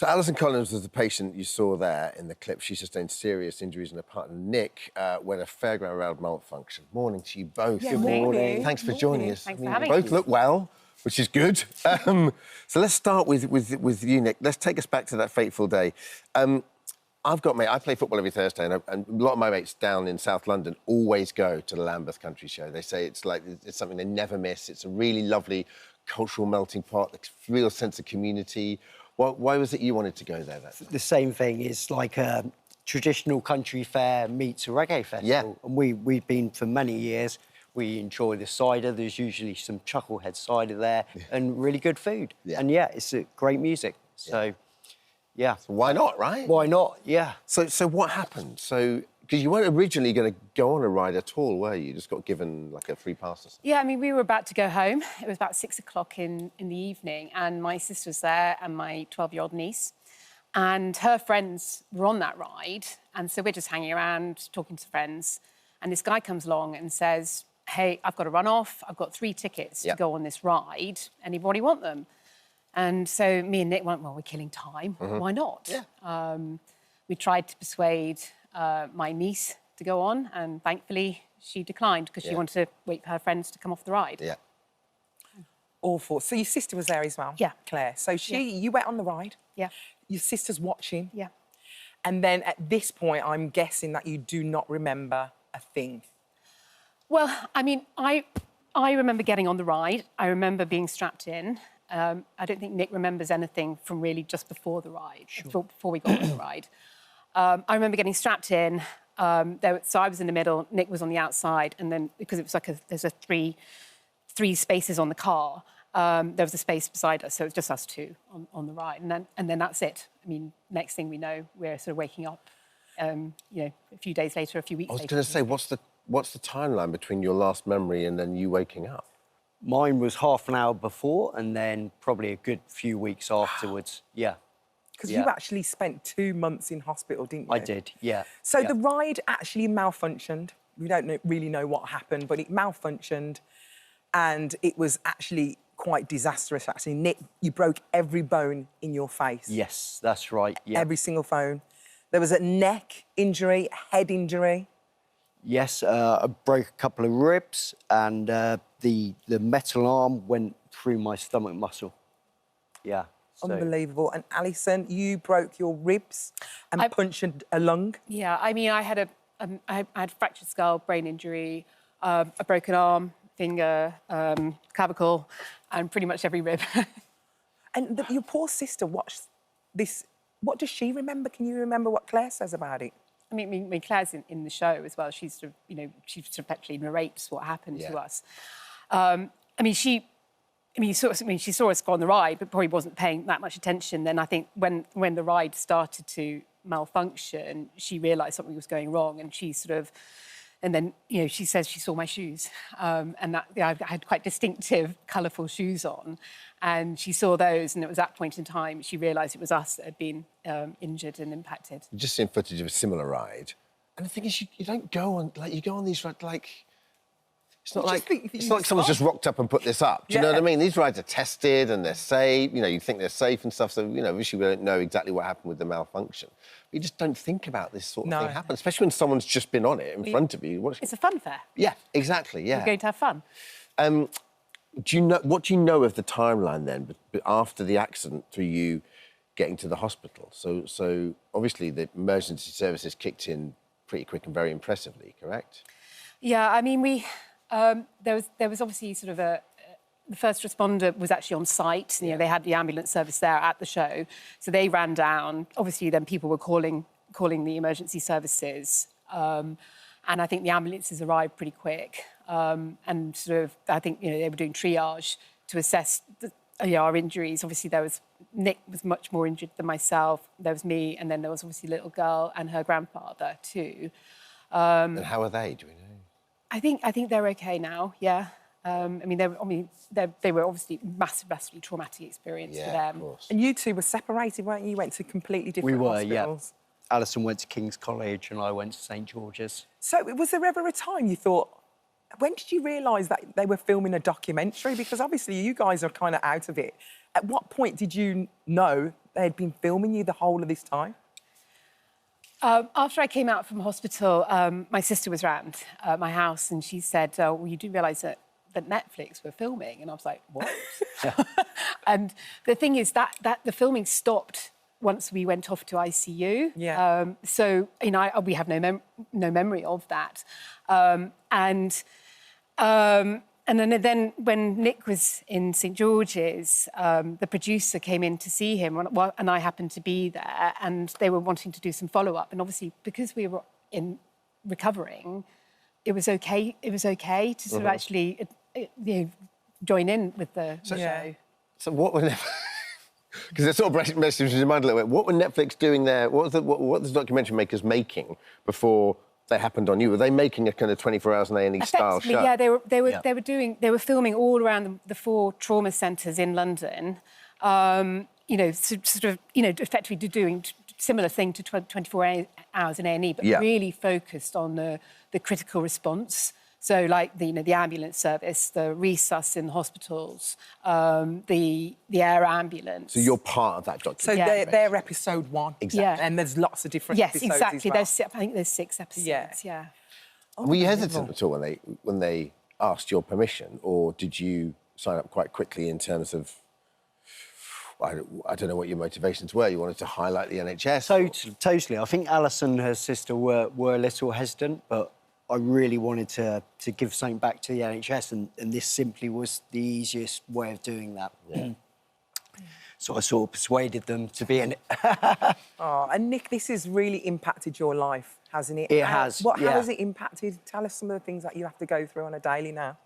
So Alison Collins was the patient you saw there in the clip. She sustained serious injuries, and her partner Nick went a fairground round malfunction. Morning to you both. Yeah, good morning. Thanks for joining us. Thanks for having both us. look well, which is good. So let's start with you, Nick. Let's take us back to that fateful day. I play football every Thursday, and a lot of my mates down in South London always go to the Lambeth Country Show. They say it's something they never miss. It's a really lovely cultural melting pot, a real sense of community. Why was it you wanted to go there? The same thing. It's like a traditional country fair meets a reggae festival. Yeah. And we've been for many years. We enjoy the cider. There's usually some Chucklehead cider there and really good food. Yeah. And, it's great music. So, yeah. So why not, right? Why not, yeah. So what happened? Because you weren't originally going to go on a ride at all, were you? You just got given, like, a free pass or something. Yeah, I mean, we were about to go home. It was about 6 o'clock in the evening, and my sister was there and my 12-year-old niece. And her friends were on that ride, and so we're just hanging around, talking to friends. And this guy comes along and says, hey, I've got to run off. I've got 3 tickets to go on this ride. Anybody want them? And so me and Nick went, well, we're killing time. Why not? Yeah. We tried to persuade my niece to go on, and thankfully she declined because she wanted to wait for her friends to come off the ride. Yeah. Awful. So your sister was there as well? Yeah. Claire. So you went on the ride? Yeah. Your sister's watching? Yeah. And then at this point, I'm guessing that you do not remember a thing. Well, I mean, I remember getting on the ride. I remember being strapped in. I don't think Nick remembers anything from really just before the ride, before we got on the ride. I remember getting strapped in. So I was in the middle, Nick was on the outside, and then because it was like there's three spaces on the car, there was a space beside us, so it was just us two on the ride, and then that's it. I mean, next thing we know, we're sort of waking up, a few days later, a few weeks later. I was going to say, what's the timeline between your last memory and then you waking up? Mine was half an hour before and then probably a good few weeks afterwards, yeah. Because you actually spent 2 months in hospital, didn't you? I did, yeah. So the ride actually malfunctioned. We don't really know what happened, but it malfunctioned, and it was actually quite disastrous, actually. Nick, you broke every bone in your face. Yes, that's right, yeah. Every single bone. There was a neck injury, head injury. Yes, I broke a couple of ribs, and the metal arm went through my stomach muscle. Yeah. So. Unbelievable. And Alison, you broke your ribs and punctured a lung. Yeah, I mean, I had I had fractured skull, brain injury, a broken arm, finger, clavicle, and pretty much every rib. And your poor sister watched this. What does she remember? Can you remember what Claire says about it? I mean, Claire's in the show as well. She's sort of, she sort of actually narrates what happened to us. She saw us go on the ride, but probably wasn't paying that much attention. Then I think when the ride started to malfunction, she realised something was going wrong, and she sort of, and then she says she saw my shoes, and that I had quite distinctive, colourful shoes on, and she saw those, and it was that point in time she realised it was us that had been injured and impacted. You've just seen footage of a similar ride, and the thing is, you don't go on you go on these rides like. It's not like someone's just rocked up and put this up. Do you know what I mean? These rides are tested and they're safe. You think they're safe and stuff. So, obviously we don't know exactly what happened with the malfunction. But you just don't think about this sort of thing happen, especially when someone's just been on it in front of you. It's a fun fair. Yeah, exactly, yeah. We're going to have fun. What do you know of the timeline then, after the accident, through you getting to the hospital? So obviously the emergency services kicked in pretty quick and very impressively, correct? Yeah, I mean, there was obviously sort of the first responder was actually on site. They had the ambulance service there at the show, so they ran down. Obviously, then people were calling the emergency services, and I think the ambulances arrived pretty quick. And sort of, I think they were doing triage to assess our injuries. Obviously, Nick was much more injured than myself. There was me, and then there was obviously a little girl and her grandfather too. And how are they? Do we know? I think they're okay now. Yeah. They were obviously massively traumatic experience for them. Of course. And you two were separated, weren't you? You went to completely different hospitals. Yeah. Alison went to King's College and I went to St George's. So was there ever a time you thought, when did you realise that they were filming a documentary? Because obviously you guys are kind of out of it. At what point did you know they'd been filming you the whole of this time? After I came out from hospital, my sister was round my house and she said, well, you do realise that Netflix were filming? And I was like, what? And the thing is that the filming stopped once we went off to ICU. Yeah. So, you know, we have no memory of that. And then when Nick was in St George's, the producer came in to see him, and I happened to be there, and they were wanting to do some follow-up. And obviously, because we were recovering, it was okay. It was okay to sort of actually, join in with the show. So what were because it sort of messes your mind a little bit. What were Netflix doing there? What was the documentary makers making before they happened on you? Were they making a kind of 24 hours on A&E style show? Yeah, they were filming all around the 4 trauma centres in London. Effectively doing similar thing to 24 hours in A&E, but really focused on the critical response. So, like the ambulance service, the resus in hospitals, the air ambulance. So you're part of that documentary. So they're episode 1. Exactly. Yeah. And there's lots of different episodes. Yes, exactly. As well. I think there's 6 episodes. Yeah. Were you hesitant at all when they asked your permission, or did you sign up quite quickly in terms of? I don't know what your motivations were. You wanted to highlight the NHS. Totally. I think Alison and her sister were a little hesitant, but I really wanted to give something back to the NHS, and this simply was the easiest way of doing that. Yeah. So I sort of persuaded them to be in it. Oh, and Nick, this has really impacted your life, hasn't it? It has. How has it impacted? Tell us some of the things that you have to go through on a daily now.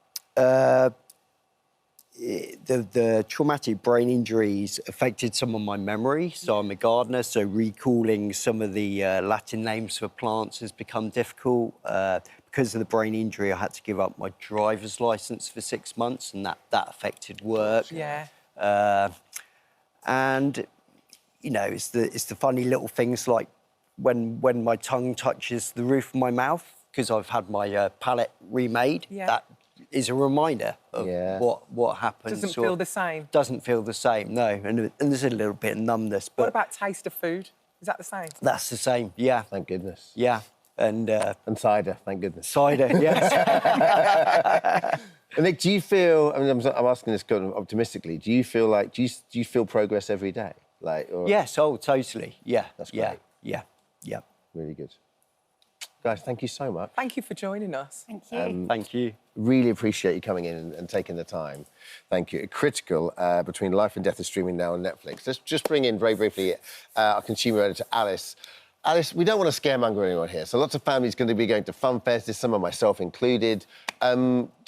The traumatic brain injuries affected some of my memory. So I'm a gardener, so recalling some of the Latin names for plants has become difficult. Because of the brain injury, I had to give up my driver's licence for 6 months, and that affected work. Yeah. And it's the funny little things like when my tongue touches the roof of my mouth, because I've had my palate remade. Yeah. That is a reminder of what happened. Doesn't feel the same. Doesn't feel the same, no. And there's a little bit of numbness. But what about taste of food? Is that the same? That's the same, yeah. Thank goodness. Yeah. And cider, thank goodness. Cider, yes. And Nick, do you feel? I mean, I'm asking this kind of optimistically. Do you feel like? Do you feel progress every day? Yes. Oh, totally. Yeah. That's great. Yeah. Really good. Guys, thank you so much. Thank you for joining us. Thank you. Thank you. Really appreciate you coming in and taking the time. Thank you. Critical between life and death is streaming now on Netflix. Let's just bring in very briefly our consumer editor, Alice. Alice, we don't want to scaremonger anyone here. So lots of families going to be going to Funfairs this summer, myself included.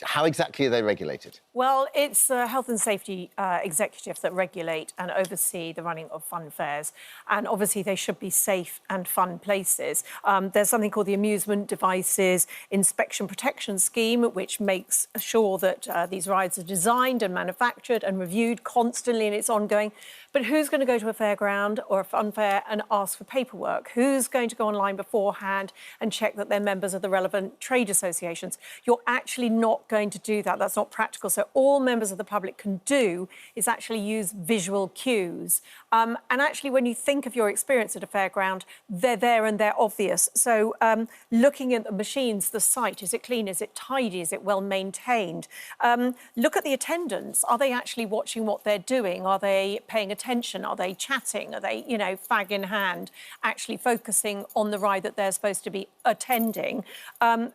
How exactly are they regulated? Well, it's health and safety executives that regulate and oversee the running of fun fairs. And obviously, they should be safe and fun places. There's something called the Amusement Devices Inspection Protection Scheme, which makes sure that these rides are designed and manufactured and reviewed constantly, and it's ongoing. But who's going to go to a fairground or a fun fair and ask for paperwork? Who's going to go online beforehand and check that they're members of the relevant trade associations? You're actually not going to do that. That's not practical. So all members of the public can do is actually use visual cues. And actually, when you think of your experience at a fairground, they're there and they're obvious. So looking at the machines, the site, is it clean? Is it tidy? Is it well maintained? Look at the attendants. Are they actually watching what they're doing? Are they paying attention? Are they chatting? Are they, fag in hand, actually focusing on the ride that they're supposed to be attending?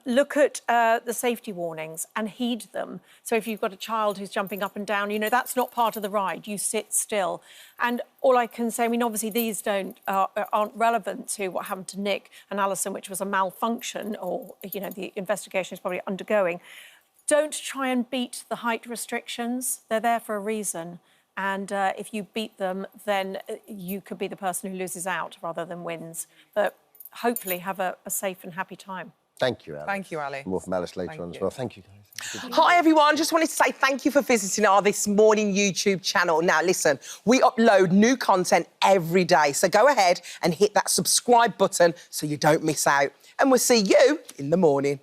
Look at the safety warnings and heed them. So if you've got a child who's jumping up and down, that's not part of the ride. You sit still. And all I can say, obviously these aren't relevant to what happened to Nick and Alison, which was a malfunction, or, the investigation is probably undergoing. Don't try and beat the height restrictions. They're there for a reason. And if you beat them, then you could be the person who loses out rather than wins. But hopefully have a safe and happy time. Thank you, Alice. Thank you, Ali. More from Alice later on as well. Thank you, guys. Hi, everyone. Just wanted to say thank you for visiting our This Morning YouTube channel. Now, listen, we upload new content every day. So go ahead and hit that subscribe button so you don't miss out. And we'll see you in the morning.